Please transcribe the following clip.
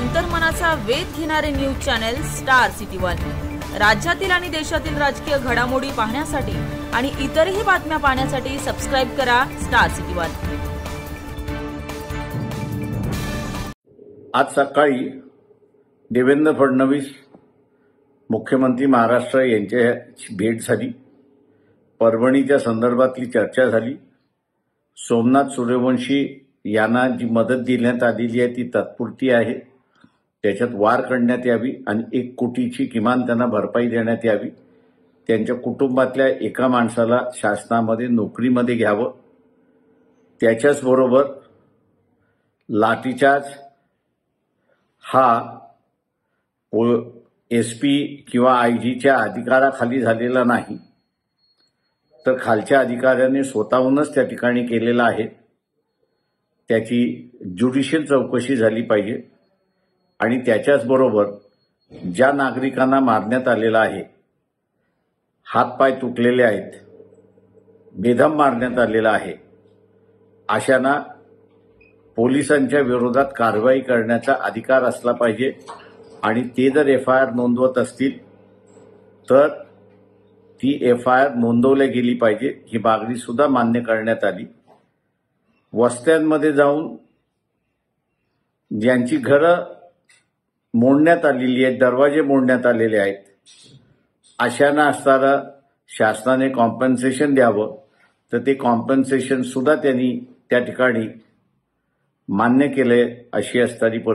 अंतर्मनाचा वेध घेणारे news channel star city one. राज्यातील आणि देशातील राजकीय घडामोडी पाहण्यासाठी आणि इतरही बातम्या पाहण्यासाठी सबस्क्राइब करा स्टार सिटी वन। आज सकाळी देवेंद्र फडणवीस मुख्यमंत्री महाराष्ट्र यांची भेट झाली। परभणीच्या संदर्भातली चर्चा झाली। सोमनाथ सूर्यवंशी यांना जी मदत देण्यात आलेली आहे ती तात्पुरती आहे, त्याच्यात वाढ करण्यात यावी आणि 1 कोटीची किमान त्यांना भरपाई देण्यात यावी। त्यांच्या कुटुंबातल्या एका माणसाला शासनामध्ये नोकरीमध्ये घ्यावं। त्याच्याच बरोबर लाठीचार्ज हा एसपी किंवा आयजीच्या अधिकाराखाली झालेला नाही, तर खालच्या अधिकाऱ्यांनी स्वतःहूनच त्या ठिकाणी केलेला आहे। त्याची ज्युडिशियल चौकशी झाली पाहिजे आणि त्याच्याच बरोबर ज्या नागरिकांना मारण्यात आलेला आहे, हातपाय तुटलेले आहेत, बेदम मारण्यात आलेला आहे, अशांना पोलिसांच्या विरोधात कारवाई करण्याचा अधिकार असला पाहिजे आणि ते जर एफआयआर नोंदवत असतील तर ती एफआयआर नोंदवली गेली पाहिजे, ही मागणी सुद्धा मान्य करण्यात आली। वस्त्यांमध्ये जाऊन ज्यांची घरं मोडण्यात आलेली आहेत, दरवाजे मोडण्यात आलेले आहेत, अशांना असताना शासनाने कॉम्पन्सेशन द्यावं, तर ते कॉम्पन्सेशन सुद्धा त्यांनी त्या ठिकाणी मान्य केले अशी असणारी परिस्थिती।